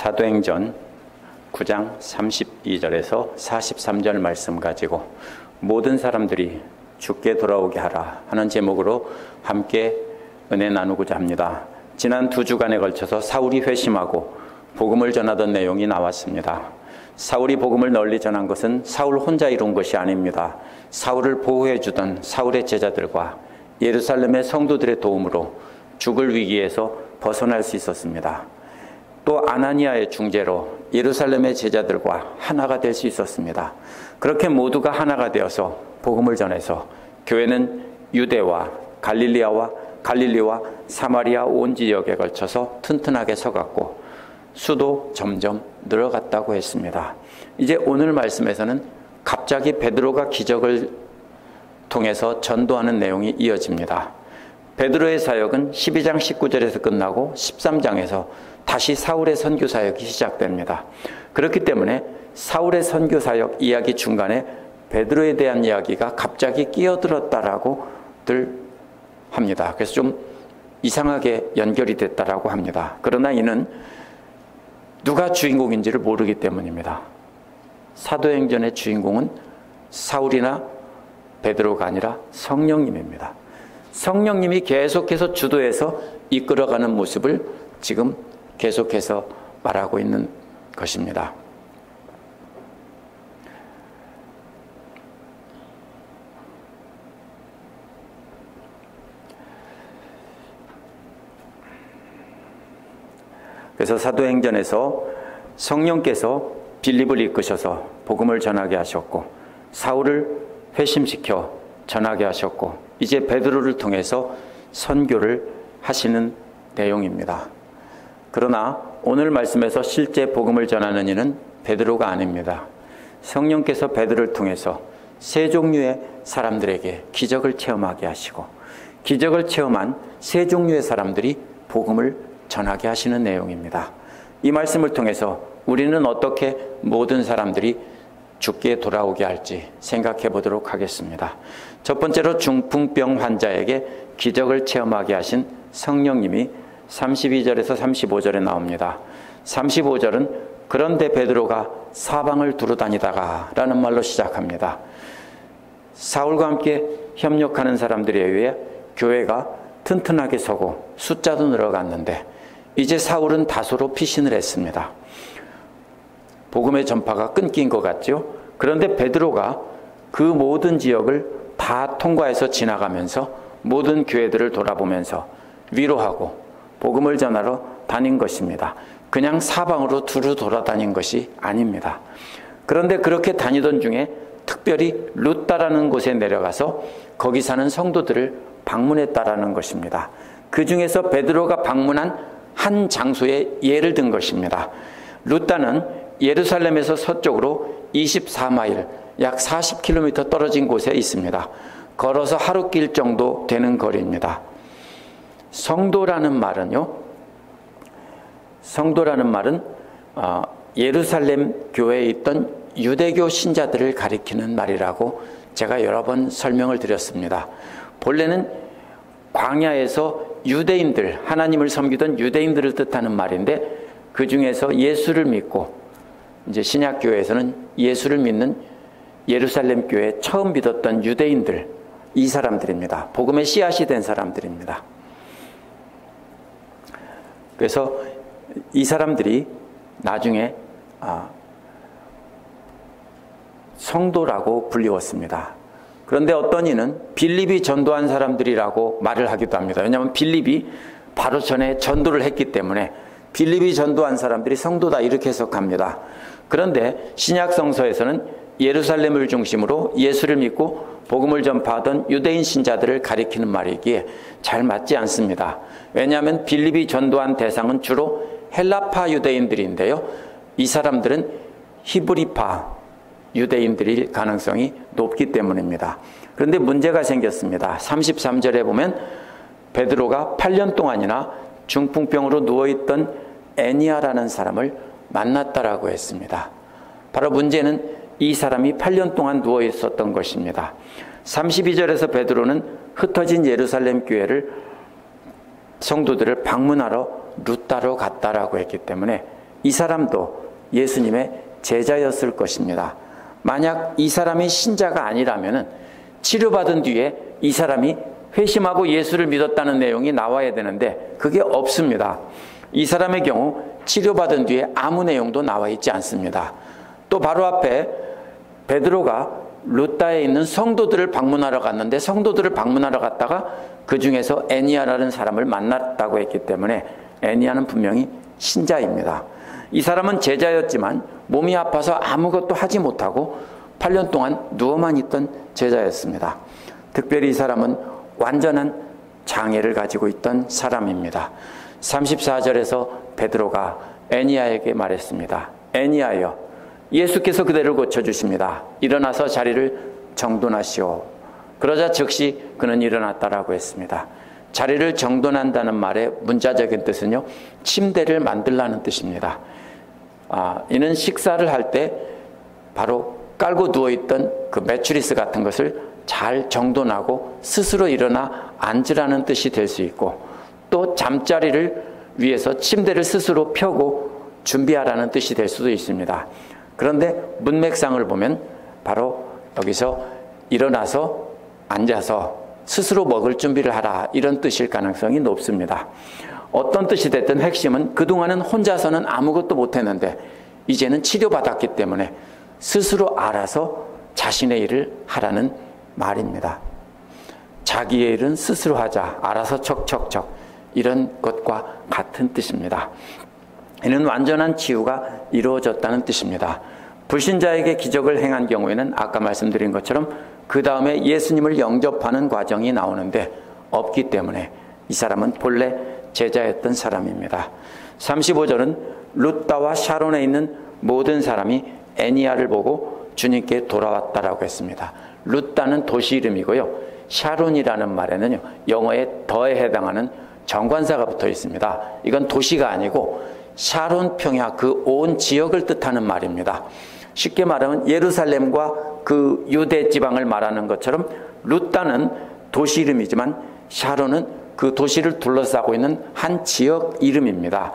사도행전 9장 32절에서 43절 말씀 가지고 모든 사람들이 주께 돌아오게 하라 하는 제목으로 함께 은혜 나누고자 합니다. 지난 2주간에 걸쳐서 사울이 회심하고 복음을 전하던 내용이 나왔습니다. 사울이 복음을 널리 전한 것은 사울 혼자 이룬 것이 아닙니다. 사울을 보호해 주던 사울의 제자들과 예루살렘의 성도들의 도움으로 죽을 위기에서 벗어날 수 있었습니다. 또 아나니아의 중재로 예루살렘의 제자들과 하나가 될 수 있었습니다. 그렇게 모두가 하나가 되어서 복음을 전해서 교회는 유대와 갈릴리와 사마리아 온 지역에 걸쳐서 튼튼하게 서갔고 수도 점점 늘어갔다고 했습니다. 이제 오늘 말씀에서는 갑자기 베드로가 기적을 통해서 전도하는 내용이 이어집니다. 베드로의 사역은 12장 19절에서 끝나고 13장에서 다시 사울의 선교 사역이 시작됩니다. 그렇기 때문에 사울의 선교 사역 이야기 중간에 베드로에 대한 이야기가 갑자기 끼어들었다라고들 합니다. 그래서 좀 이상하게 연결이 됐다라고 합니다. 그러나 이는 누가 주인공인지를 모르기 때문입니다. 사도행전의 주인공은 사울이나 베드로가 아니라 성령님입니다. 성령님이 계속해서 주도해서 이끌어가는 모습을 지금 계속해서 말하고 있는 것입니다. 그래서 사도행전에서 성령께서 빌립을 이끄셔서 복음을 전하게 하셨고 사울을 회심시켜 전하게 하셨고 이제 베드로를 통해서 선교를 하시는 내용입니다. 그러나 오늘 말씀에서 실제 복음을 전하는 이는 베드로가 아닙니다. 성령께서 베드로를 통해서 세 종류의 사람들에게 기적을 체험하게 하시고 기적을 체험한 세 종류의 사람들이 복음을 전하게 하시는 내용입니다. 이 말씀을 통해서 우리는 어떻게 모든 사람들이 주께 돌아오게 할지 생각해 보도록 하겠습니다. 첫 번째로 중풍병 환자에게 기적을 체험하게 하신 성령님이 32절에서 35절에 나옵니다. 35절은 그런데 베드로가 사방을 두루다니다가 라는 말로 시작합니다. 사울과 함께 협력하는 사람들에 의해 교회가 튼튼하게 서고 숫자도 늘어갔는데 이제 사울은 다소로 피신을 했습니다. 복음의 전파가 끊긴 것 같죠? 그런데 베드로가 그 모든 지역을 다 통과해서 지나가면서 모든 교회들을 돌아보면서 위로하고 복음을 전하러 다닌 것입니다. 그냥 사방으로 두루 돌아다닌 것이 아닙니다. 그런데 그렇게 다니던 중에 특별히 루따라는 곳에 내려가서 거기 사는 성도들을 방문했다라는 것입니다. 그 중에서 베드로가 방문한 한 장소에 예를 든 것입니다. 루따는 예루살렘에서 서쪽으로 24마일, 약 40km 떨어진 곳에 있습니다. 걸어서 하루길 정도 되는 거리입니다. 성도라는 말은 예루살렘 교회에 있던 유대교 신자들을 가리키는 말이라고 제가 여러 번 설명을 드렸습니다. 본래는 광야에서 유대인들, 하나님을 섬기던 유대인들을 뜻하는 말인데 그 중에서 예수를 믿고 이제 신약교회에서는 예수를 믿는 예루살렘 교회에 처음 믿었던 유대인들, 이 사람들입니다. 복음의 씨앗이 된 사람들입니다. 그래서 이 사람들이 나중에 성도라고 불리웠습니다. 그런데 어떤 이는 빌립이 전도한 사람들이라고 말을 하기도 합니다. 왜냐하면 빌립이 바로 전에 전도를 했기 때문에 빌립이 전도한 사람들이 성도다 이렇게 해석합니다. 그런데 신약 성서에서는 예루살렘을 중심으로 예수를 믿고 복음을 전파하던 유대인 신자들을 가리키는 말이기에 잘 맞지 않습니다. 왜냐하면 빌립이 전도한 대상은 주로 헬라파 유대인들인데요. 이 사람들은 히브리파 유대인들일 가능성이 높기 때문입니다. 그런데 문제가 생겼습니다. 33절에 보면 베드로가 8년 동안이나 중풍병으로 누워있던 애니아라는 사람을 만났다라고 했습니다. 바로 문제는 이 사람이 8년 동안 누워있었던 것입니다. 32절에서 베드로는 흩어진 예루살렘 교회를 성도들을 방문하러 루따로 갔다라고 했기 때문에 이 사람도 예수님의 제자였을 것입니다. 만약 이 사람이 신자가 아니라면 치료받은 뒤에 이 사람이 회심하고 예수를 믿었다는 내용이 나와야 되는데 그게 없습니다. 이 사람의 경우 치료받은 뒤에 아무 내용도 나와 있지 않습니다. 또 바로 앞에 베드로가 루다에 있는 성도들을 방문하러 갔는데 성도들을 방문하러 갔다가 그 중에서 애니아라는 사람을 만났다고 했기 때문에 애니아는 분명히 신자입니다. 이 사람은 제자였지만 몸이 아파서 아무것도 하지 못하고 8년 동안 누워만 있던 제자였습니다. 특별히 이 사람은 완전한 장애를 가지고 있던 사람입니다. 34절에서 베드로가 애니아에게 말했습니다. 애니아여, 예수께서 그대를 고쳐주십니다. 일어나서 자리를 정돈하시오. 그러자 즉시 그는 일어났다라고 했습니다. 자리를 정돈한다는 말의 문자적인 뜻은요, 침대를 만들라는 뜻입니다. 이는 식사를 할 때 바로 깔고 누워있던 그 매트리스 같은 것을 잘 정돈하고 스스로 일어나 앉으라는 뜻이 될 수 있고, 또 잠자리를 위해서 침대를 스스로 펴고 준비하라는 뜻이 될 수도 있습니다. 그런데 문맥상을 보면 바로 여기서 일어나서 앉아서 스스로 먹을 준비를 하라, 이런 뜻일 가능성이 높습니다. 어떤 뜻이 됐든 핵심은 그동안은 혼자서는 아무것도 못했는데 이제는 치료받았기 때문에 스스로 알아서 자신의 일을 하라는 말입니다. 자기의 일은 스스로 하자, 알아서 척척척, 이런 것과 같은 뜻입니다. 이는 완전한 치유가 이루어졌다는 뜻입니다. 불신자에게 기적을 행한 경우에는 아까 말씀드린 것처럼 그 다음에 예수님을 영접하는 과정이 나오는데 없기 때문에 이 사람은 본래 제자였던 사람입니다. 35절은 루다와 샤론에 있는 모든 사람이 애니아를 보고 주님께 돌아왔다라고 했습니다. 루다는 도시 이름이고요. 샤론이라는 말에는요, 영어의 더에 해당하는 정관사가 붙어 있습니다. 이건 도시가 아니고 샤론 평야 그 온 지역을 뜻하는 말입니다. 쉽게 말하면 예루살렘과 그 유대 지방을 말하는 것처럼 루다는 도시 이름이지만 샤론은 그 도시를 둘러싸고 있는 한 지역 이름입니다.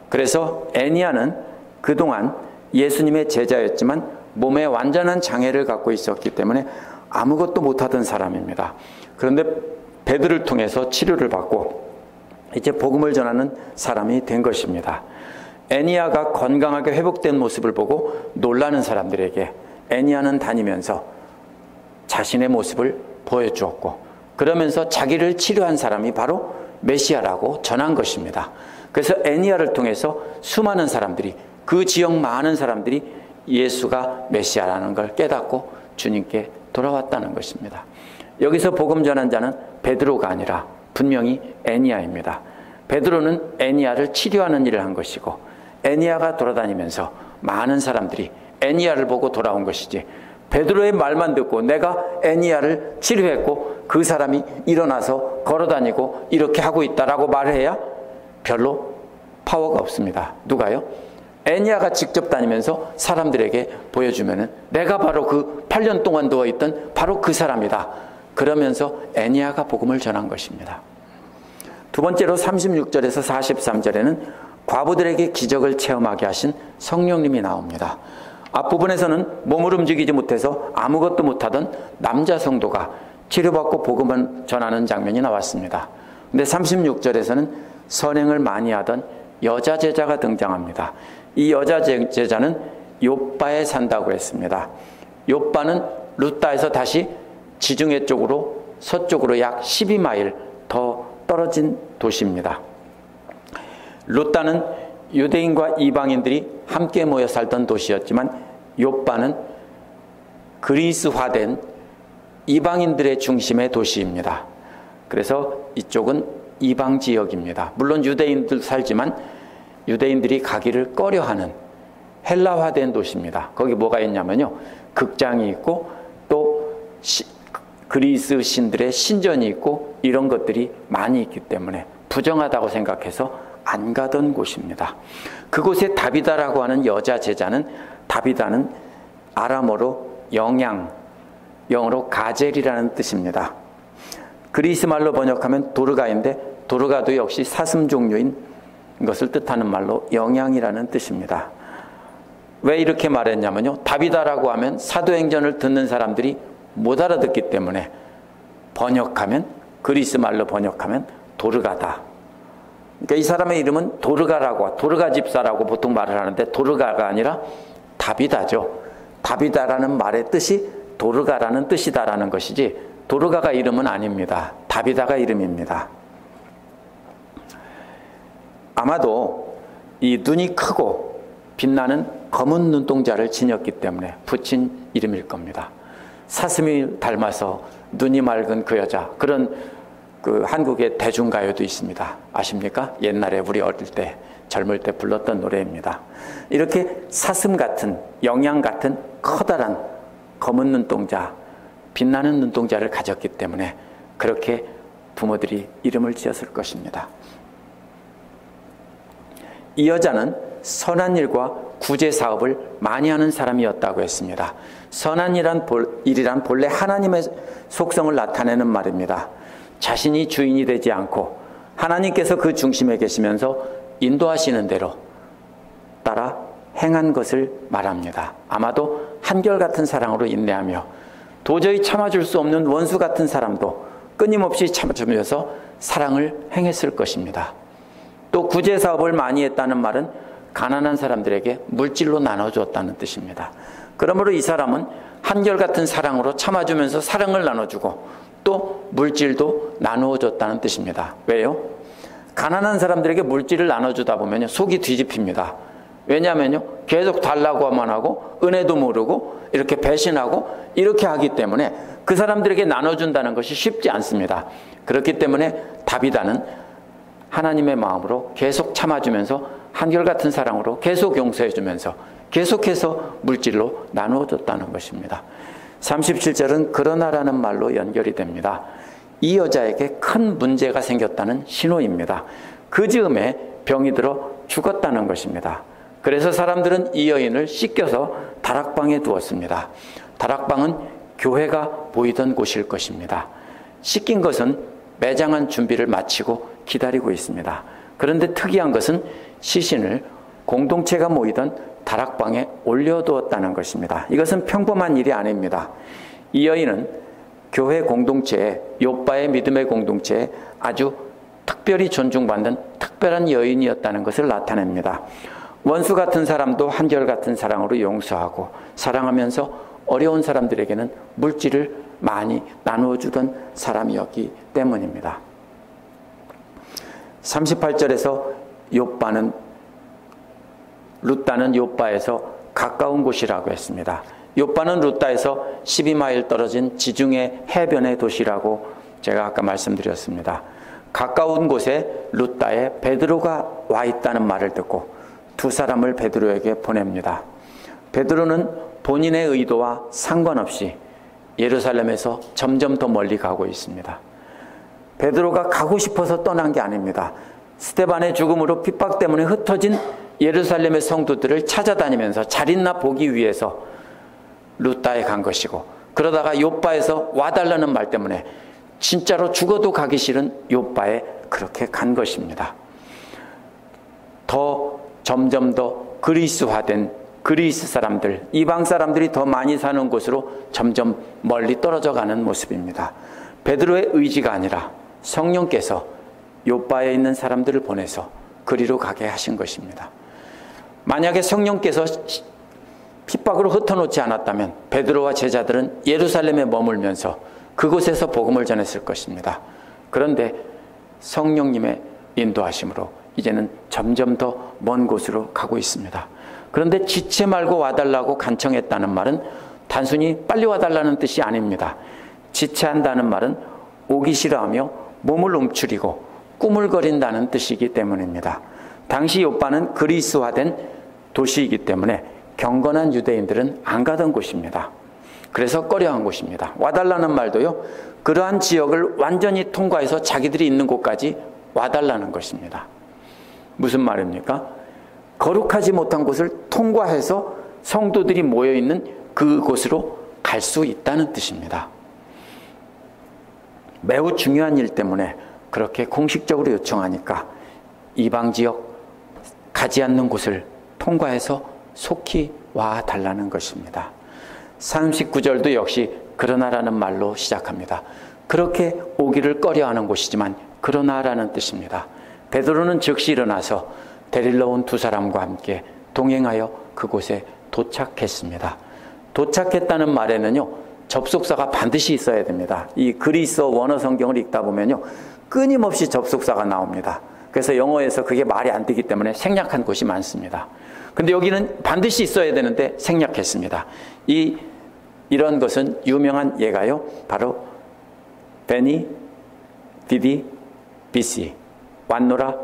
그래서 애니아는 그동안 예수님의 제자였지만 몸에 완전한 장애를 갖고 있었기 때문에 아무것도 못하던 사람입니다. 그런데 베드로를 통해서 치료를 받고 이제 복음을 전하는 사람이 된 것입니다. 애니아가 건강하게 회복된 모습을 보고 놀라는 사람들에게 애니아는 다니면서 자신의 모습을 보여주었고, 그러면서 자기를 치료한 사람이 바로 메시아라고 전한 것입니다. 그래서 애니아를 통해서 수많은 사람들이, 그 지역 많은 사람들이 예수가 메시아라는 걸 깨닫고 주님께 돌아왔다는 것입니다. 여기서 복음 전한 자는 베드로가 아니라 분명히 애니아입니다. 베드로는 애니아를 치료하는 일을 한 것이고, 애니아가 돌아다니면서 많은 사람들이 애니아를 보고 돌아온 것이지, 베드로의 말만 듣고 내가 애니아를 치료했고 그 사람이 일어나서 걸어다니고 이렇게 하고 있다라고 말해야 별로 파워가 없습니다. 누가요? 애니아가 직접 다니면서 사람들에게 보여주면은 내가 바로 그 8년 동안 누워있던 바로 그 사람이다, 그러면서 애니아가 복음을 전한 것입니다. 두 번째로 36절에서 43절에는 과부들에게 기적을 체험하게 하신 성령님이 나옵니다. 앞부분에서는 몸을 움직이지 못해서 아무것도 못하던 남자 성도가 치료받고 복음을 전하는 장면이 나왔습니다. 근데 36절에서는 선행을 많이 하던 여자 제자가 등장합니다. 이 여자 제자는 욥바에 산다고 했습니다. 욥바는 루다에서 다시 지중해 쪽으로 서쪽으로 약 12마일 더 떨어진 도시입니다. 루다는 유대인과 이방인들이 함께 모여 살던 도시였지만 욥바는 그리스화된 이방인들의 중심의 도시입니다. 그래서 이쪽은 이방 지역입니다. 물론 유대인들 살지만 유대인들이 가기를 꺼려하는 헬라화된 도시입니다. 거기 뭐가 있냐면요, 극장이 있고 또 그리스 신들의 신전이 있고 이런 것들이 많이 있기 때문에 부정하다고 생각해서 안 가던 곳입니다. 그곳에 다비다라고 하는 여자 제자는, 다비다는 아람어로 영양, 영어로 가젤이라는 뜻입니다. 그리스 말로 번역하면 도르가인데 도르가도 역시 사슴 종류인 것을 뜻하는 말로 영향이라는 뜻입니다. 왜 이렇게 말했냐면요, 다비다라고 하면 사도행전을 듣는 사람들이 못 알아듣기 때문에 번역하면, 그리스 말로 번역하면 도르가다. 그러니까 이 사람의 이름은 도르가라고, 도르가 집사라고 보통 말을 하는데 도르가가 아니라 다비다죠. 다비다라는 말의 뜻이 도르가라는 뜻이다라는 것이지 도르가가 이름은 아닙니다. 다비다가 이름입니다. 아마도 이 눈이 크고 빛나는 검은 눈동자를 지녔기 때문에 붙인 이름일 겁니다. 사슴이 닮아서 눈이 맑은 그 여자, 그런 그 한국의 대중가요도 있습니다. 아십니까? 옛날에 우리 어릴 때, 젊을 때 불렀던 노래입니다. 이렇게 사슴 같은, 영양 같은 커다란 검은 눈동자, 빛나는 눈동자를 가졌기 때문에 그렇게 부모들이 이름을 지었을 것입니다. 이 여자는 선한 일과 구제 사업을 많이 하는 사람이었다고 했습니다. 선한 일이란 본래 하나님의 속성을 나타내는 말입니다. 자신이 주인이 되지 않고 하나님께서 그 중심에 계시면서 인도하시는 대로 따라 행한 것을 말합니다. 아마도 한결같은 사랑으로 인내하며 도저히 참아줄 수 없는 원수 같은 사람도 끊임없이 참아주면서 사랑을 행했을 것입니다. 또 구제 사업을 많이 했다는 말은 가난한 사람들에게 물질로 나눠주었다는 뜻입니다. 그러므로 이 사람은 한결같은 사랑으로 참아주면서 사랑을 나눠주고 또 물질도 나누어줬다는 뜻입니다. 왜요? 가난한 사람들에게 물질을 나눠주다 보면 속이 뒤집힙니다. 왜냐하면요, 계속 달라고 하만 하고 은혜도 모르고 이렇게 배신하고 이렇게 하기 때문에 그 사람들에게 나눠준다는 것이 쉽지 않습니다. 그렇기 때문에 다비다는 하나님의 마음으로 계속 참아주면서 한결같은 사랑으로 계속 용서해주면서 계속해서 물질로 나누어줬다는 것입니다. 37절은 그러나라는 말로 연결이 됩니다. 이 여자에게 큰 문제가 생겼다는 신호입니다. 그 즈음에 병이 들어 죽었다는 것입니다. 그래서 사람들은 이 여인을 씻겨서 다락방에 두었습니다. 다락방은 교회가 보이던 곳일 것입니다. 씻긴 것은 매장한 준비를 마치고 기다리고 있습니다. 그런데 특이한 것은 시신을 공동체가 모이던 다락방에 올려두었다는 것입니다. 이것은 평범한 일이 아닙니다. 이 여인은 교회 공동체에, 요빠의 믿음의 공동체에 아주 특별히 존중받는 특별한 여인이었다는 것을 나타냅니다. 원수 같은 사람도 한결같은 사랑으로 용서하고 사랑하면서 어려운 사람들에게는 물질을 많이 나누어 주던 사람이었기 때문입니다. 38절에서 룻다는 요빠에서 가까운 곳이라고 했습니다. 요빠는 룻다에서 12마일 떨어진 지중해 해변의 도시라고 제가 아까 말씀드렸습니다. 가까운 곳에 룻다에 베드로가 와 있다는 말을 듣고 두 사람을 베드로에게 보냅니다. 베드로는 본인의 의도와 상관없이 예루살렘에서 점점 더 멀리 가고 있습니다. 베드로가 가고 싶어서 떠난 게 아닙니다. 스데반의 죽음으로 핍박 때문에 흩어진 예루살렘의 성도들을 찾아다니면서 잘 있나 보기 위해서 룻다에 간 것이고, 그러다가 요빠에서 와달라는 말 때문에 진짜로 죽어도 가기 싫은 요빠에 그렇게 간 것입니다. 점점 더 그리스화된 그리스 사람들, 이방 사람들이 더 많이 사는 곳으로 점점 멀리 떨어져 가는 모습입니다. 베드로의 의지가 아니라 성령께서 요빠에 있는 사람들을 보내서 그리로 가게 하신 것입니다. 만약에 성령께서 핍박으로 흩어놓지 않았다면 베드로와 제자들은 예루살렘에 머물면서 그곳에서 복음을 전했을 것입니다. 그런데 성령님의 인도하심으로 이제는 점점 더 먼 곳으로 가고 있습니다. 그런데 지체 말고 와달라고 간청했다는 말은 단순히 빨리 와달라는 뜻이 아닙니다. 지체한다는 말은 오기 싫어하며 몸을 움츠리고 꾸물거린다는 뜻이기 때문입니다. 당시 요빠는 그리스화된 도시이기 때문에 경건한 유대인들은 안 가던 곳입니다. 그래서 꺼려한 곳입니다. 와달라는 말도요, 그러한 지역을 완전히 통과해서 자기들이 있는 곳까지 와달라는 것입니다. 무슨 말입니까? 거룩하지 못한 곳을 통과해서 성도들이 모여있는 그곳으로 갈 수 있다는 뜻입니다. 매우 중요한 일 때문에 그렇게 공식적으로 요청하니까 이방 지역 가지 않는 곳을 통과해서 속히 와 달라는 것입니다. 39절도 역시 그러나라는 말로 시작합니다. 그렇게 오기를 꺼려하는 곳이지만 그러나라는 뜻입니다. 베드로는 즉시 일어나서 데리러 온 두 사람과 함께 동행하여 그곳에 도착했습니다. 도착했다는 말에는요, 접속사가 반드시 있어야 됩니다. 이 그리스어 원어 성경을 읽다 보면요, 끊임없이 접속사가 나옵니다. 그래서 영어에서 그게 말이 안 되기 때문에 생략한 곳이 많습니다. 근데 여기는 반드시 있어야 되는데 생략했습니다. 이런 것은 유명한 예가요, 바로 베니, 디디, 비시, 왔노라,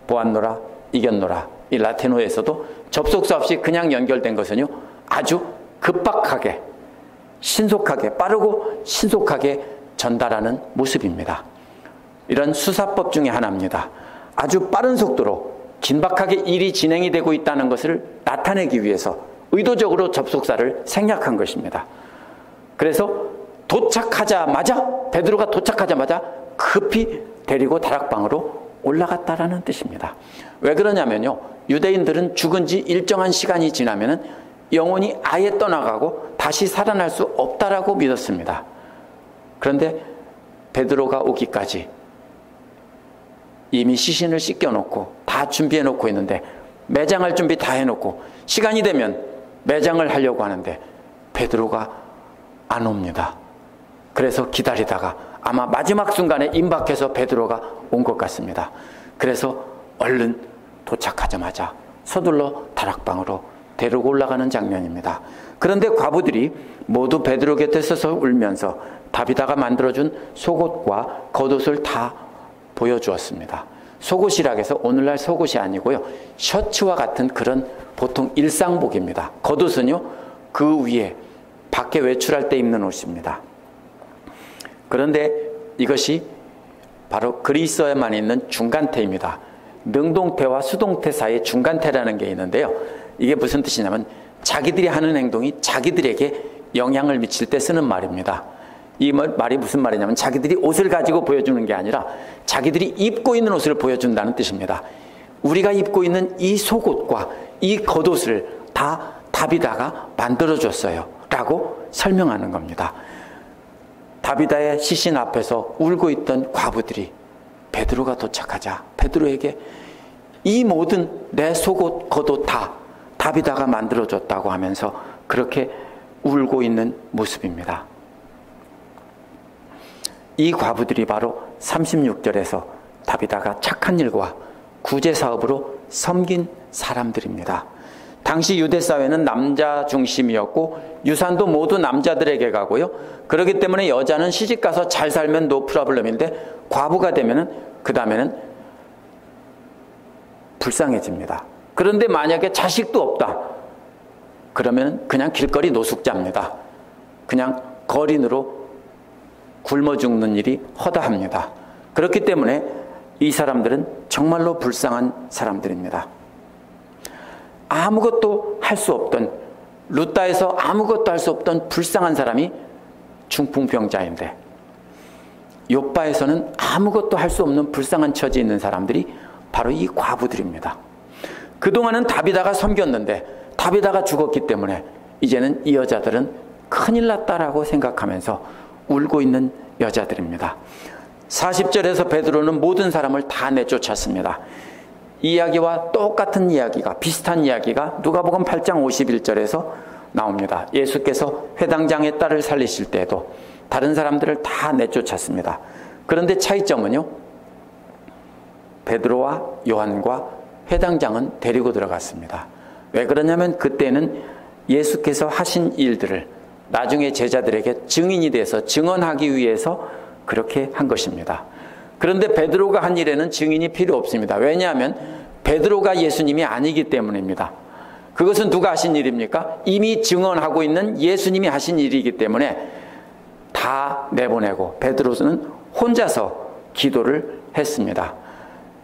보았노라, 이겼노라. 이 라틴어에서도 접속사 없이 그냥 연결된 것은요, 아주 급박하게, 신속하게, 빠르고 신속하게 전달하는 모습입니다. 이런 수사법 중에 하나입니다. 아주 빠른 속도로 긴박하게 일이 진행이 되고 있다는 것을 나타내기 위해서 의도적으로 접속사를 생략한 것입니다. 그래서 도착하자마자, 베드로가 도착하자마자 급히 데리고 다락방으로 올라갔다라는 뜻입니다. 왜 그러냐면요, 유대인들은 죽은 지 일정한 시간이 지나면은 영혼이 아예 떠나가고 다시 살아날 수 없다라고 믿었습니다. 그런데 베드로가 오기까지 이미 시신을 씻겨놓고 다 준비해놓고 있는데, 매장할 준비 다 해놓고 시간이 되면 매장을 하려고 하는데 베드로가 안 옵니다. 그래서 기다리다가 아마 마지막 순간에 임박해서 베드로가 온 것 같습니다. 그래서 얼른 도착하자마자 서둘러 다락방으로 데리고 올라가는 장면입니다. 그런데 과부들이 모두 베드로 곁에 서서 울면서 다비다가 만들어준 속옷과 겉옷을 다 보여주었습니다. 속옷이라고 해서 오늘날 속옷이 아니고요, 셔츠와 같은 그런 보통 일상복입니다. 겉옷은요, 그 위에 밖에 외출할 때 입는 옷입니다. 그런데 이것이 바로 그리스어에만 있는 중간태입니다. 능동태와 수동태 사이에 중간태라는 게 있는데요, 이게 무슨 뜻이냐면 자기들이 하는 행동이 자기들에게 영향을 미칠 때 쓰는 말입니다. 이 말이 무슨 말이냐면 자기들이 옷을 가지고 보여주는 게 아니라 자기들이 입고 있는 옷을 보여준다는 뜻입니다. 우리가 입고 있는 이 속옷과 이 겉옷을 다 다비다가 만들어줬어요 라고 설명하는 겁니다. 다비다의 시신 앞에서 울고 있던 과부들이 베드로가 도착하자 베드로에게 이 모든 내 속옷 겉옷 다 다비다가 만들어줬다고 하면서 그렇게 울고 있는 모습입니다. 이 과부들이 바로 36절에서 다비다가 착한 일과 구제 사업으로 섬긴 사람들입니다. 당시 유대 사회는 남자 중심이었고 유산도 모두 남자들에게 가고요, 그렇기 때문에 여자는 시집가서 잘 살면 노 프로블럼인데 과부가 되면은 그 다음에는 불쌍해집니다. 그런데 만약에 자식도 없다 그러면 그냥 길거리 노숙자입니다. 그냥 거린으로 굶어 죽는 일이 허다합니다. 그렇기 때문에 이 사람들은 정말로 불쌍한 사람들입니다. 아무것도 할 수 없던, 루다에서 아무것도 할 수 없던 불쌍한 사람이 중풍병자인데, 욥바에서는 아무것도 할 수 없는 불쌍한 처지에 있는 사람들이 바로 이 과부들입니다. 그동안은 다비다가 섬겼는데 다비다가 죽었기 때문에 이제는 이 여자들은 큰일 났다라고 생각하면서 울고 있는 여자들입니다. 40절에서 베드로는 모든 사람을 다 내쫓았습니다. 이 이야기와 똑같은 이야기가, 비슷한 이야기가 누가복음 8장 51절에서 나옵니다. 예수께서 회당장의 딸을 살리실 때에도 다른 사람들을 다 내쫓았습니다. 그런데 차이점은요, 베드로와 요한과 회당장은 데리고 들어갔습니다. 왜 그러냐면 그때는 예수께서 하신 일들을 나중에 제자들에게 증인이 돼서 증언하기 위해서 그렇게 한 것입니다. 그런데 베드로가 한 일에는 증인이 필요 없습니다. 왜냐하면 베드로가 예수님이 아니기 때문입니다. 그것은 누가 하신 일입니까? 이미 증언하고 있는 예수님이 하신 일이기 때문에 다 내보내고 베드로는 혼자서 기도를 했습니다.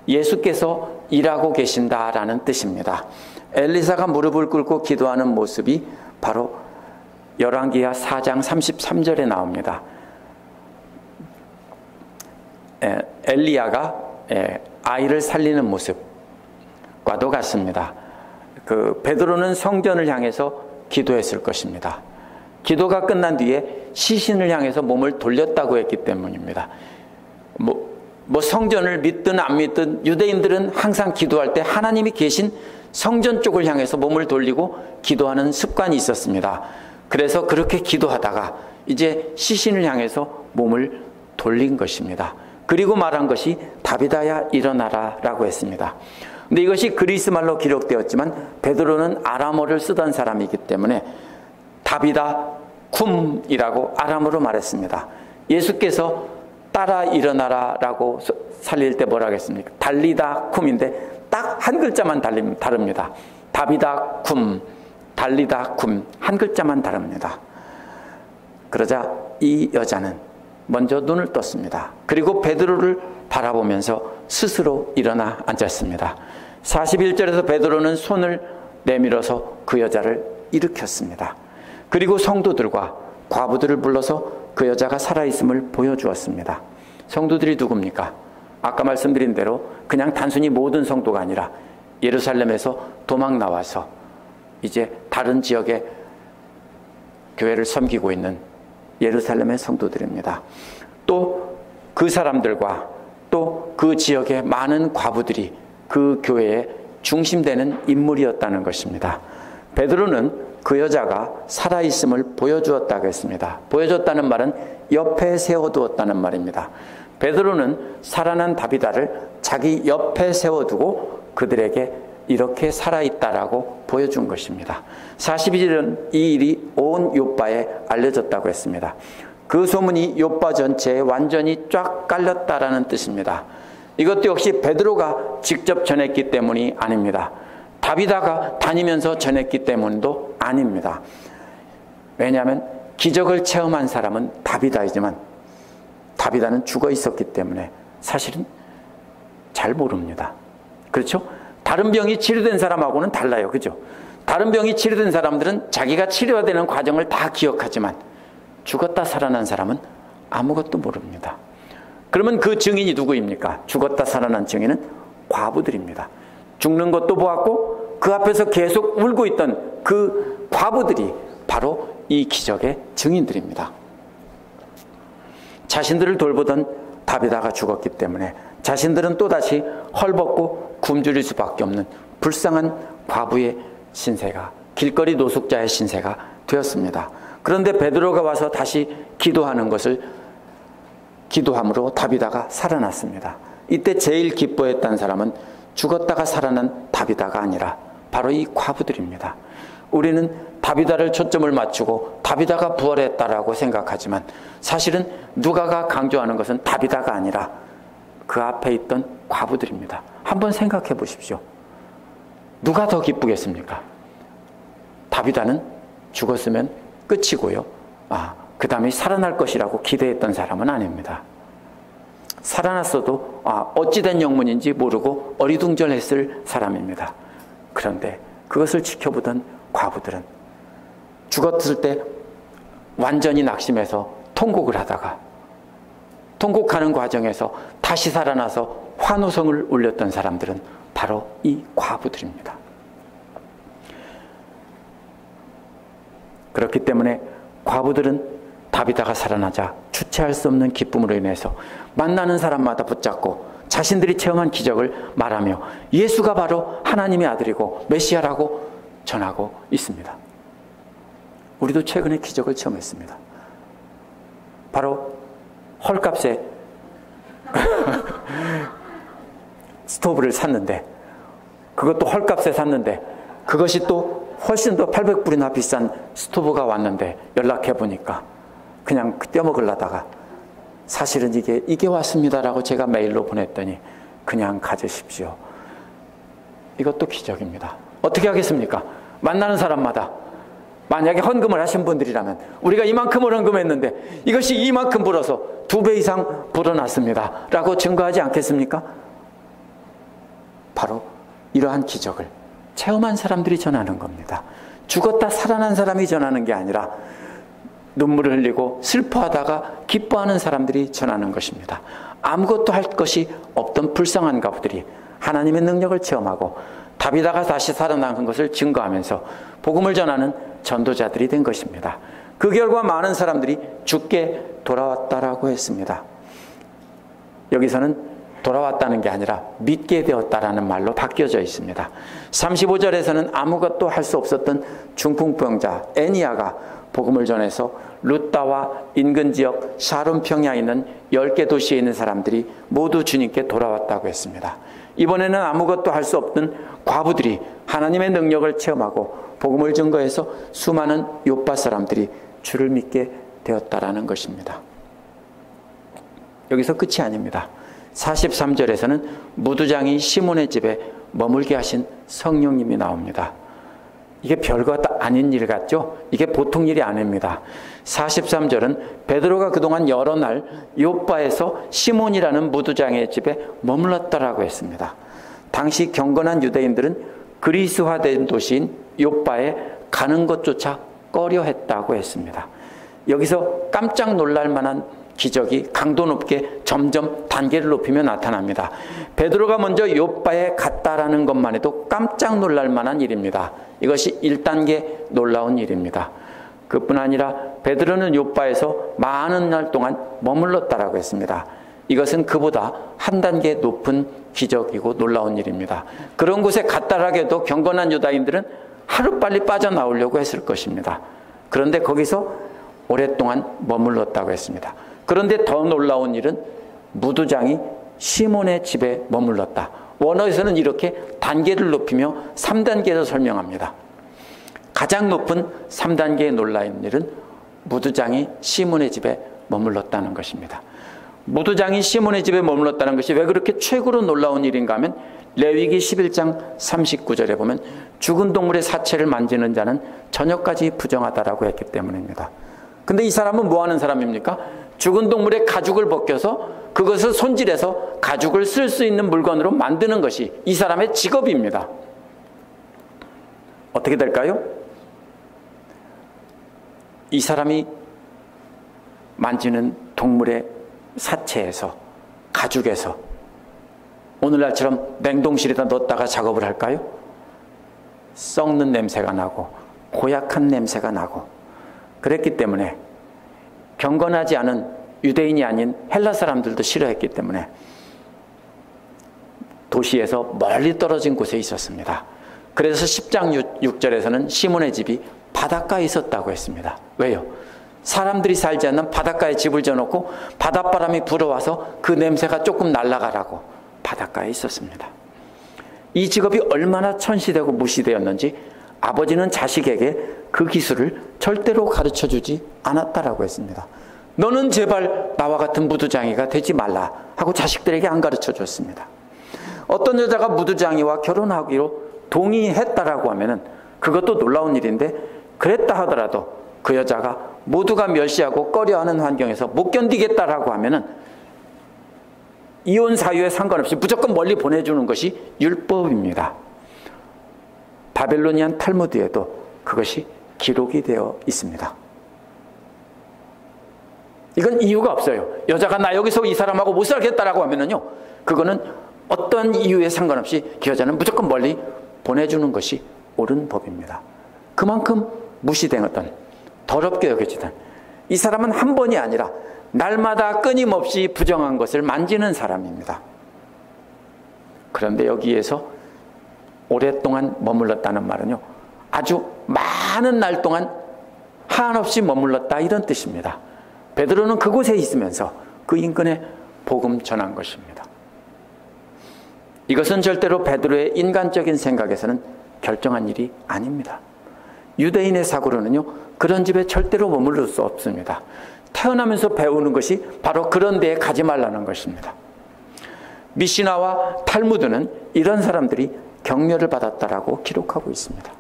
예수께서 일하고 계신다라는 뜻입니다. 엘리사가 무릎을 꿇고 기도하는 모습이 바로 열왕기하 4장 33절에 나옵니다. 엘리야가 아이를 살리는 모습, 과도 같습니다. 베드로는 성전을 향해서 기도했을 것입니다. 기도가 끝난 뒤에 시신을 향해서 몸을 돌렸다고 했기 때문입니다. 성전을 믿든 안 믿든 유대인들은 항상 기도할 때 하나님이 계신 성전 쪽을 향해서 몸을 돌리고 기도하는 습관이 있었습니다. 그래서 그렇게 기도하다가 이제 시신을 향해서 몸을 돌린 것입니다. 그리고 말한 것이 다비다야 일어나라 라고 했습니다. 근데 이것이 그리스 말로 기록되었지만 베드로는 아람어를 쓰던 사람이기 때문에 다비다 쿰이라고 아람어로 말했습니다. 예수께서 따라 일어나라 라고 살릴 때 뭐라 하겠습니까? 달리다 쿰인데 딱 한 글자만 다릅니다. 다비다 쿰, 달리다 쿰, 한 글자만 다릅니다. 그러자 이 여자는 먼저 눈을 떴습니다. 그리고 베드로를 바라보면서 스스로 일어나 앉았습니다. 41절에서 베드로는 손을 내밀어서 그 여자를 일으켰습니다. 그리고 성도들과 과부들을 불러서 그 여자가 살아있음을 보여주었습니다. 성도들이 누굽니까? 아까 말씀드린 대로 그냥 단순히 모든 성도가 아니라 예루살렘에서 도망 나와서 이제 다른 지역의 교회를 섬기고 있는 예루살렘의 성도들입니다. 또 그 사람들과 또 그 지역의 많은 과부들이 그 교회의 중심되는 인물이었다는 것입니다. 베드로는 그 여자가 살아있음을 보여주었다고 했습니다. 보여줬다는 말은 옆에 세워두었다는 말입니다. 베드로는 살아난 다비다를 자기 옆에 세워두고 그들에게 이렇게 살아있다라고 보여준 것입니다. 42절은 이 일이 온 요빠에 알려졌다고 했습니다. 그 소문이 요빠 전체에 완전히 쫙 깔렸다라는 뜻입니다. 이것도 역시 베드로가 직접 전했기 때문이 아닙니다. 다비다가 다니면서 전했기 때문도 아닙니다. 왜냐하면 기적을 체험한 사람은 다비다이지만 다비다는 죽어 있었기 때문에 사실은 잘 모릅니다. 그렇죠? 다른 병이 치료된 사람하고는 달라요. 그죠? 다른 병이 치료된 사람들은 자기가 치료되는 과정을 다 기억하지만 죽었다 살아난 사람은 아무것도 모릅니다. 그러면 그 증인이 누구입니까? 죽었다 살아난 증인은 과부들입니다. 죽는 것도 보았고 그 앞에서 계속 울고 있던 그 과부들이 바로 이 기적의 증인들입니다. 자신들을 돌보던 다비다가 죽었기 때문에 자신들은 또다시 헐벗고 굶주릴 수밖에 없는 불쌍한 과부의 신세가, 길거리 노숙자의 신세가 되었습니다. 그런데 베드로가 와서 다시 기도하는 것을 기도함으로 다비다가 살아났습니다. 이때 제일 기뻐했던 사람은 죽었다가 살아난 다비다가 아니라 바로 이 과부들입니다. 우리는 다비다를 초점을 맞추고 다비다가 부활했다라고 생각하지만 사실은 누가가 강조하는 것은 다비다가 아니라 그 앞에 있던 과부들입니다. 한번 생각해 보십시오. 누가 더 기쁘겠습니까? 다비다는 죽었으면 끝이고요. 그 다음에 살아날 것이라고 기대했던 사람은 아닙니다. 살아났어도 어찌된 영문인지 모르고 어리둥절했을 사람입니다. 그런데 그것을 지켜보던 과부들은 죽었을 때 완전히 낙심해서 통곡을 하다가 통곡하는 과정에서 다시 살아나서 환호성을 울렸던 사람들은 바로 이 과부들입니다. 그렇기 때문에 과부들은 다비다가 살아나자 주체할 수 없는 기쁨으로 인해서 만나는 사람마다 붙잡고 자신들이 체험한 기적을 말하며 예수가 바로 하나님의 아들이고 메시아라고 전하고 있습니다. 우리도 최근에 기적을 체험했습니다. 바로 헐값에 스토브를 샀는데, 그것도 헐값에 샀는데 그것이 또 훨씬 더 800불이나 비싼 스토브가 왔는데 연락해 보니까 그냥 떼먹으려다가 사실은 이게 왔습니다라고 제가 메일로 보냈더니 그냥 가지십시오. 이것도 기적입니다. 어떻게 하겠습니까? 만나는 사람마다 만약에 헌금을 하신 분들이라면 우리가 이만큼을 헌금했는데 이것이 이만큼 불어서 2배 이상 불어났습니다 라고 증거하지 않겠습니까? 바로 이러한 기적을 체험한 사람들이 전하는 겁니다. 죽었다 살아난 사람이 전하는 게 아니라 눈물을 흘리고 슬퍼하다가 기뻐하는 사람들이 전하는 것입니다. 아무것도 할 것이 없던 불쌍한 과부들이 하나님의 능력을 체험하고 다비다가 다시 살아난 것을 증거하면서 복음을 전하는 전도자들이 된 것입니다. 그 결과 많은 사람들이 주께 돌아왔다라고 했습니다. 여기서는 돌아왔다는 게 아니라 믿게 되었다라는 말로 바뀌어져 있습니다. 35절에서는 아무것도 할 수 없었던 중풍병자 애니아가 복음을 전해서 루따와 인근 지역 샤론 평야에 있는 10개 도시에 있는 사람들이 모두 주님께 돌아왔다고 했습니다. 이번에는 아무것도 할 수 없는 과부들이 하나님의 능력을 체험하고 복음을 증거해서 수많은 요파 사람들이 주를 믿게 되었다라는 것입니다. 여기서 끝이 아닙니다. 43절에서는 무두장이 시몬의 집에 머물게 하신 성령님이 나옵니다. 이게 별거 아닌 일 같죠? 이게 보통 일이 아닙니다. 43절은 베드로가 그동안 여러 날 요빠에서 시몬이라는 무두장의 집에 머물렀다라고 했습니다. 당시 경건한 유대인들은 그리스화된 도시인 요빠에 가는 것조차 꺼려했다고 했습니다. 여기서 깜짝 놀랄 만한 기적이 강도 높게 점점 단계를 높이며 나타납니다. 베드로가 먼저 요빠에 갔다라는 것만 해도 깜짝 놀랄 만한 일입니다. 이것이 1단계 놀라운 일입니다. 그뿐 아니라 베드로는 요빠에서 많은 날 동안 머물렀다라고 했습니다. 이것은 그보다 한 단계 높은 기적이고 놀라운 일입니다. 그런 곳에 갔다라고 해도 경건한 유다인들은 하루빨리 빠져나오려고 했을 것입니다. 그런데 거기서 오랫동안 머물렀다고 했습니다. 그런데 더 놀라운 일은 무두장이 시몬의 집에 머물렀다. 원어에서는 이렇게 단계를 높이며 3단계로 설명합니다. 가장 높은 3단계의 놀라운 일은 무두장이 시몬의 집에 머물렀다는 것입니다. 무두장이 시몬의 집에 머물렀다는 것이 왜 그렇게 최고로 놀라운 일인가 하면 레위기 11장 39절에 보면 죽은 동물의 사체를 만지는 자는 저녁까지 부정하다라고 했기 때문입니다. 근데 이 사람은 뭐 하는 사람입니까? 죽은 동물의 가죽을 벗겨서 그것을 손질해서 가죽을 쓸 수 있는 물건으로 만드는 것이 이 사람의 직업입니다. 어떻게 될까요? 이 사람이 만지는 동물의 사체에서, 가죽에서 오늘날처럼 냉동실에다 넣었다가 작업을 할까요? 썩는 냄새가 나고 고약한 냄새가 나고 그랬기 때문에 경건하지 않은 유대인이 아닌 헬라 사람들도 싫어했기 때문에 도시에서 멀리 떨어진 곳에 있었습니다. 그래서 10장 6절에서는 시몬의 집이 바닷가에 있었다고 했습니다. 왜요? 사람들이 살지 않는 바닷가에 집을 지어놓고 바닷바람이 불어와서 그 냄새가 조금 날아가라고 바닷가에 있었습니다. 이 직업이 얼마나 천시되고 무시되었는지 아버지는 자식에게 그 기술을 절대로 가르쳐주지 않았다라고 했습니다. 너는 제발 나와 같은 무두장이가 되지 말라 하고 자식들에게 안 가르쳐줬습니다. 어떤 여자가 무두장이와 결혼하기로 동의했다라고 하면은 그것도 놀라운 일인데 그랬다 하더라도 그 여자가 모두가 멸시하고 꺼려하는 환경에서 못 견디겠다라고 하면은 이혼 사유에 상관없이 무조건 멀리 보내주는 것이 율법입니다. 바벨로니안 탈무드에도 그것이 기록이 되어 있습니다. 이건 이유가 없어요. 여자가 나 여기서 이 사람하고 못 살겠다라고 하면은요, 그거는 어떤 이유에 상관없이 그 여자는 무조건 멀리 보내주는 것이 옳은 법입니다. 그만큼 무시되었던, 더럽게 여겨지던 이 사람은 한 번이 아니라 날마다 끊임없이 부정한 것을 만지는 사람입니다. 그런데 여기에서 오랫동안 머물렀다는 말은요, 아주 많은 날 동안 한없이 머물렀다 이런 뜻입니다. 베드로는 그곳에 있으면서 그 인근에 복음 전한 것입니다. 이것은 절대로 베드로의 인간적인 생각에서는 결정한 일이 아닙니다. 유대인의 사고로는요, 그런 집에 절대로 머무를 수 없습니다. 태어나면서 배우는 것이 바로 그런 데에 가지 말라는 것입니다. 미시나와 탈무드는 이런 사람들이 격려를 받았다라고 기록하고 있습니다.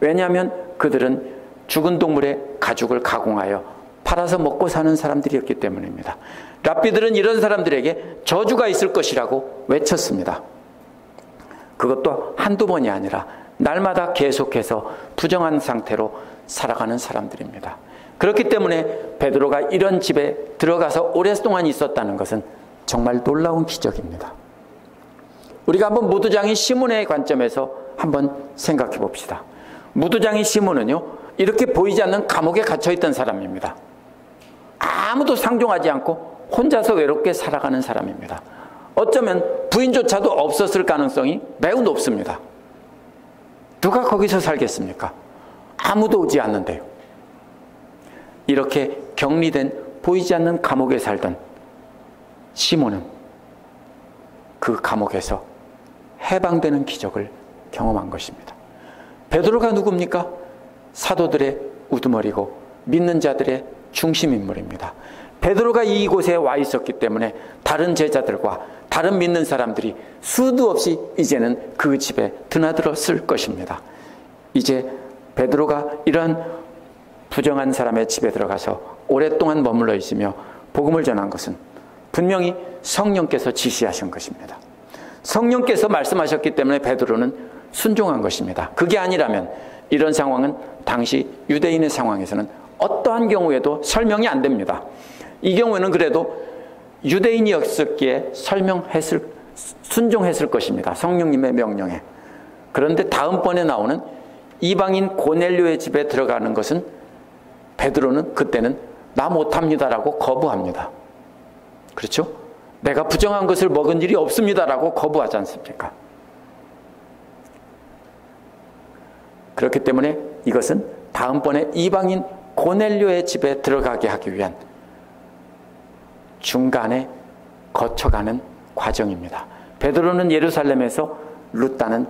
왜냐하면 그들은 죽은 동물의 가죽을 가공하여 팔아서 먹고 사는 사람들이었기 때문입니다. 랍비들은 이런 사람들에게 저주가 있을 것이라고 외쳤습니다. 그것도 한두 번이 아니라 날마다 계속해서 부정한 상태로 살아가는 사람들입니다. 그렇기 때문에 베드로가 이런 집에 들어가서 오랫동안 있었다는 것은 정말 놀라운 기적입니다. 우리가 한번 무두장인 시몬의 관점에서 한번 생각해 봅시다. 무두장이 시몬은요, 이렇게 보이지 않는 감옥에 갇혀있던 사람입니다. 아무도 상종하지 않고 혼자서 외롭게 살아가는 사람입니다. 어쩌면 부인조차도 없었을 가능성이 매우 높습니다. 누가 거기서 살겠습니까? 아무도 오지 않는데요. 이렇게 격리된 보이지 않는 감옥에 살던 시몬은 그 감옥에서 해방되는 기적을 경험한 것입니다. 베드로가 누굽니까? 사도들의 우두머리고 믿는 자들의 중심인물입니다. 베드로가 이곳에 와 있었기 때문에 다른 제자들과 다른 믿는 사람들이 수도 없이 이제는 그 집에 드나들었을 것입니다. 이제 베드로가 이러한 부정한 사람의 집에 들어가서 오랫동안 머물러 있으며 복음을 전한 것은 분명히 성령께서 지시하신 것입니다. 성령께서 말씀하셨기 때문에 베드로는 순종한 것입니다. 그게 아니라면 이런 상황은 당시 유대인의 상황에서는 어떠한 경우에도 설명이 안 됩니다. 이 경우에는 그래도 유대인이었기에 순종했을 것입니다. 성령님의 명령에. 그런데 다음번에 나오는 이방인 고넬료의 집에 들어가는 것은 베드로는 그때는 나 못합니다라고 거부합니다. 그렇죠? 내가 부정한 것을 먹은 일이 없습니다라고 거부하지 않습니까? 그렇기 때문에 이것은 다음번에 이방인 고넬료의 집에 들어가게 하기 위한 중간에 거쳐가는 과정입니다. 베드로는 예루살렘에서 룻다는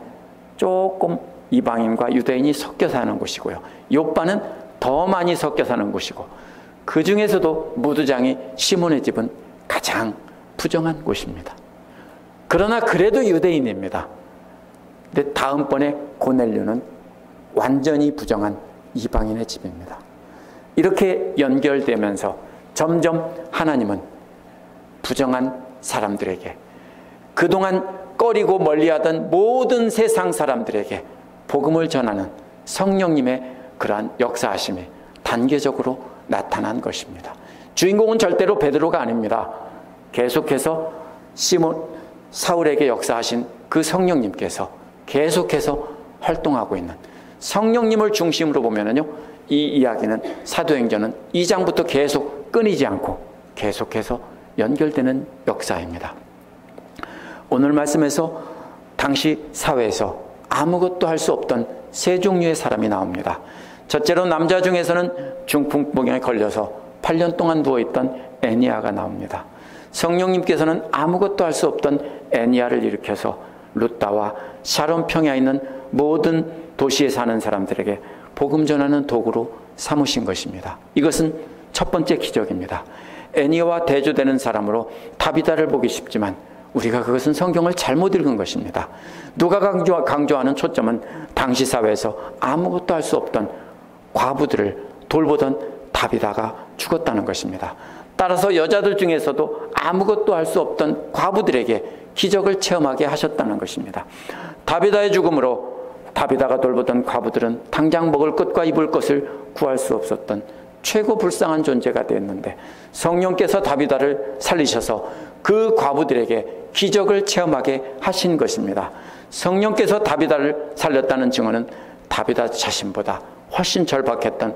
조금 이방인과 유대인이 섞여 사는 곳이고요. 욥바는 더 많이 섞여 사는 곳이고, 그 중에서도 무두장이 시몬의 집은 가장 부정한 곳입니다. 그러나 그래도 유대인입니다. 근데 다음번에 고넬료는 완전히 부정한 이방인의 집입니다. 이렇게 연결되면서 점점 하나님은 부정한 사람들에게, 그동안 꺼리고 멀리하던 모든 세상 사람들에게 복음을 전하는 성령님의 그러한 역사하심이 단계적으로 나타난 것입니다. 주인공은 절대로 베드로가 아닙니다. 계속해서 사울에게 역사하신 그 성령님께서 계속해서 활동하고 있는, 성령님을 중심으로 보면은요, 이 이야기는 사도행전은 2장부터 계속 끊이지 않고 계속해서 연결되는 역사입니다. 오늘 말씀에서 당시 사회에서 아무것도 할 수 없던 세 종류의 사람이 나옵니다. 첫째로 남자 중에서는 중풍병에 걸려서 8년 동안 누워있던 애니아가 나옵니다. 성령님께서는 아무것도 할 수 없던 애니아를 일으켜서 룻다와 샤론 평야에 있는 모든 도시에 사는 사람들에게 복음 전하는 도구로 삼으신 것입니다. 이것은 첫 번째 기적입니다. 애니아와 대조되는 사람으로 다비다를 보기 쉽지만 우리가 그것은 성경을 잘못 읽은 것입니다. 누가 강조하는 초점은 당시 사회에서 아무것도 할 수 없던 과부들을 돌보던 다비다가 죽었다는 것입니다. 따라서 여자들 중에서도 아무것도 할 수 없던 과부들에게 기적을 체험하게 하셨다는 것입니다. 다비다의 죽음으로 다비다가 돌보던 과부들은 당장 먹을 것과 입을 것을 구할 수 없었던 최고 불쌍한 존재가 되었는데, 성령께서 다비다를 살리셔서 그 과부들에게 기적을 체험하게 하신 것입니다. 성령께서 다비다를 살렸다는 증언은 다비다 자신보다 훨씬 절박했던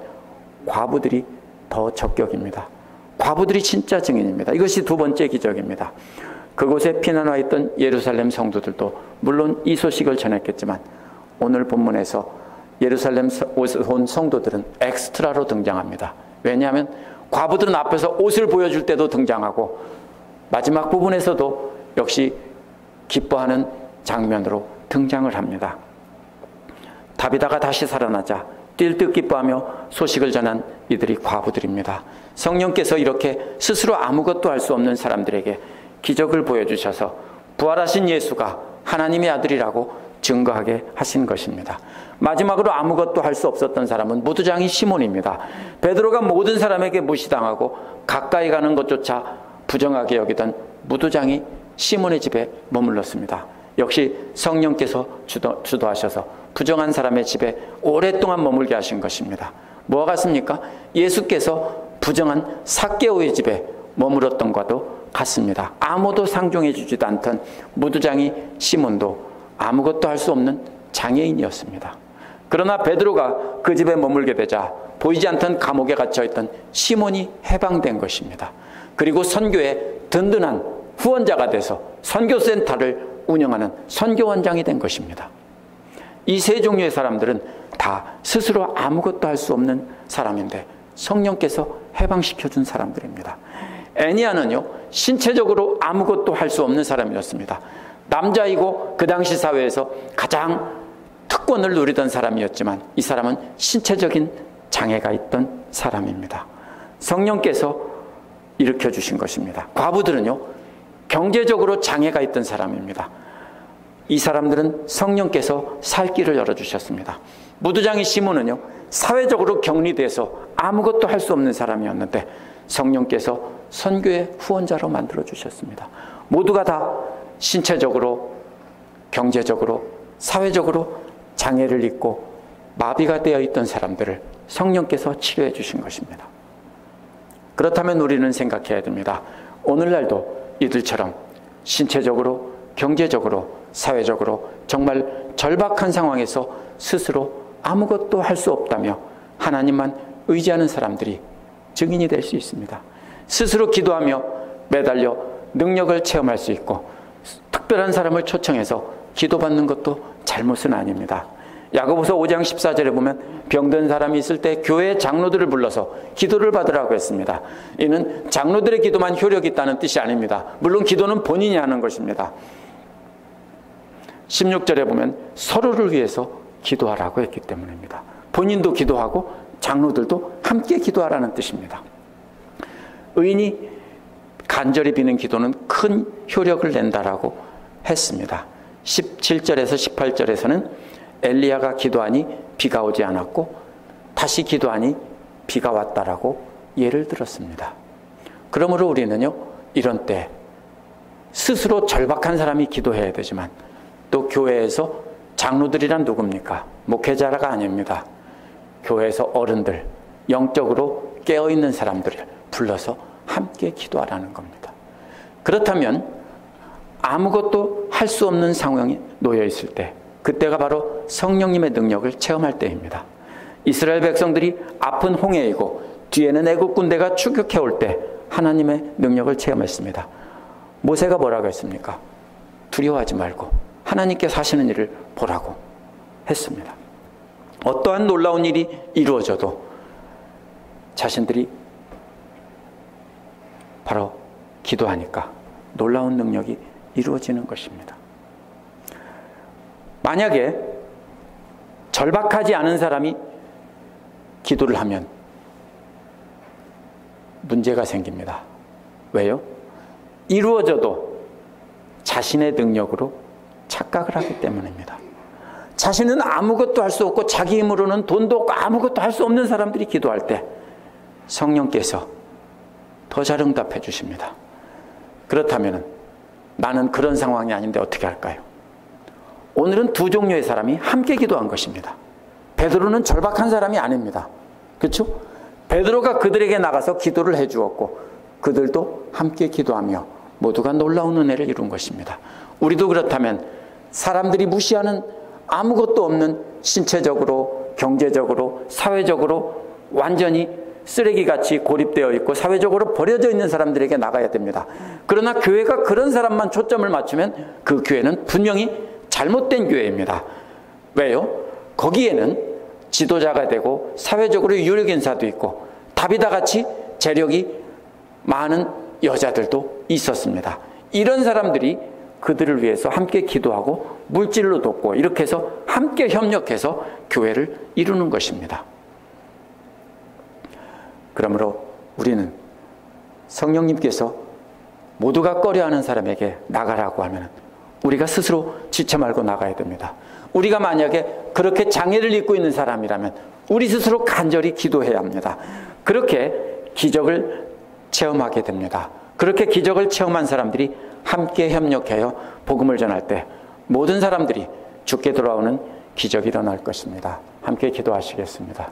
과부들이 더 적격입니다. 과부들이 진짜 증인입니다. 이것이 두 번째 기적입니다. 그곳에 피난와 있던 예루살렘 성도들도 물론 이 소식을 전했겠지만 오늘 본문에서 예루살렘 온 성도들은 엑스트라로 등장합니다. 왜냐하면 과부들은 앞에서 옷을 보여줄 때도 등장하고 마지막 부분에서도 역시 기뻐하는 장면으로 등장을 합니다. 다비다가 다시 살아나자 뛸 듯 기뻐하며 소식을 전한 이들이 과부들입니다. 성령께서 이렇게 스스로 아무것도 할 수 없는 사람들에게 기적을 보여주셔서 부활하신 예수가 하나님의 아들이라고 증거하게 하신 것입니다. 마지막으로 아무것도 할 수 없었던 사람은 무두장이 시몬입니다. 베드로가 모든 사람에게 무시당하고 가까이 가는 것조차 부정하게 여기던 무두장이 시몬의 집에 머물렀습니다. 역시 성령께서 주도하셔서 부정한 사람의 집에 오랫동안 머물게 하신 것입니다. 뭐와 같습니까? 예수께서 부정한 삭개오의 집에 머물렀던 것과도 같습니다. 아무도 상종해 주지도 않던 무두장이 시몬도 아무것도 할 수 없는 장애인이었습니다. 그러나 베드로가 그 집에 머물게 되자 보이지 않던 감옥에 갇혀있던 시몬이 해방된 것입니다. 그리고 선교에 든든한 후원자가 돼서 선교센터를 운영하는 선교원장이 된 것입니다. 이 세 종류의 사람들은 다 스스로 아무것도 할 수 없는 사람인데 성령께서 해방시켜준 사람들입니다. 애니아는요, 신체적으로 아무것도 할 수 없는 사람이었습니다. 남자이고 그 당시 사회에서 가장 특권을 누리던 사람이었지만 이 사람은 신체적인 장애가 있던 사람입니다. 성령께서 일으켜주신 것입니다. 과부들은요, 경제적으로 장애가 있던 사람입니다. 이 사람들은 성령께서 살 길을 열어주셨습니다. 무두장이 시몬은요, 사회적으로 격리돼서 아무것도 할 수 없는 사람이었는데 성령께서 선교의 후원자로 만들어주셨습니다. 모두가 다 신체적으로, 경제적으로, 사회적으로 장애를 입고 마비가 되어 있던 사람들을 성령께서 치료해 주신 것입니다. 그렇다면 우리는 생각해야 됩니다. 오늘날도 이들처럼 신체적으로, 경제적으로, 사회적으로 정말 절박한 상황에서 스스로 아무것도 할 수 없다며 하나님만 의지하는 사람들이 증인이 될 수 있습니다. 스스로 기도하며 매달려 능력을 체험할 수 있고 특별한 사람을 초청해서 기도받는 것도 잘못은 아닙니다. 야고보서 5장 14절에 보면 병든 사람이 있을 때 교회 장로들을 불러서 기도를 받으라고 했습니다. 이는 장로들의 기도만 효력이 있다는 뜻이 아닙니다. 물론 기도는 본인이 하는 것입니다. 16절에 보면 서로를 위해서 기도하라고 했기 때문입니다. 본인도 기도하고 장로들도 함께 기도하라는 뜻입니다. 의인이 간절히 비는 기도는 큰 효력을 낸다라고 했습니다. 17절에서 18절에서는 엘리야가 기도하니 비가 오지 않았고 다시 기도하니 비가 왔다라고 예를 들었습니다. 그러므로 우리는요, 이런 때 스스로 절박한 사람이 기도해야 되지만 또 교회에서 장로들이란 누굽니까? 목회자가 아닙니다. 교회에서 어른들, 영적으로 깨어있는 사람들을 불러서 함께 기도하라는 겁니다. 그렇다면 아무것도 할 수 없는 상황에 놓여 있을 때, 그때가 바로 성령님의 능력을 체험할 때입니다. 이스라엘 백성들이 앞은 홍해이고 뒤에는 애국 군대가 추격해 올 때 하나님의 능력을 체험했습니다. 모세가 뭐라고 했습니까? 두려워하지 말고 하나님께서 하시는 일을 보라고 했습니다. 어떠한 놀라운 일이 이루어져도 자신들이 바로 기도하니까 놀라운 능력이 이루어지는 것입니다. 만약에 절박하지 않은 사람이 기도를 하면 문제가 생깁니다. 왜요? 이루어져도 자신의 능력으로 착각을 하기 때문입니다. 자신은 아무것도 할 수 없고 자기 힘으로는 돈도 없고 아무것도 할 수 없는 사람들이 기도할 때 성령께서 더 잘 응답해 주십니다. 그렇다면 나는 그런 상황이 아닌데 어떻게 할까요? 오늘은 두 종류의 사람이 함께 기도한 것입니다. 베드로는 절박한 사람이 아닙니다. 그렇죠? 베드로가 그들에게 나가서 기도를 해 주었고 그들도 함께 기도하며 모두가 놀라운 은혜를 이룬 것입니다. 우리도 그렇다면 사람들이 무시하는 아무것도 없는 신체적으로, 경제적으로, 사회적으로 완전히 쓰레기같이 고립되어 있고 사회적으로 버려져 있는 사람들에게 나가야 됩니다. 그러나 교회가 그런 사람만 초점을 맞추면 그 교회는 분명히 잘못된 교회입니다. 왜요? 거기에는 지도자가 되고 사회적으로 유력 인사도 있고 다비다같이 재력이 많은 여자들도 있었습니다. 이런 사람들이 그들을 위해서 함께 기도하고 물질로 돕고 이렇게 해서 함께 협력해서 교회를 이루는 것입니다. 그러므로 우리는 성령님께서 모두가 꺼려하는 사람에게 나가라고 하면 우리가 스스로 지쳐 말고 나가야 됩니다. 우리가 만약에 그렇게 장애를 입고 있는 사람이라면 우리 스스로 간절히 기도해야 합니다. 그렇게 기적을 체험하게 됩니다. 그렇게 기적을 체험한 사람들이 함께 협력하여 복음을 전할 때 모든 사람들이 주께 돌아오는 기적이 일어날 것입니다. 함께 기도하시겠습니다.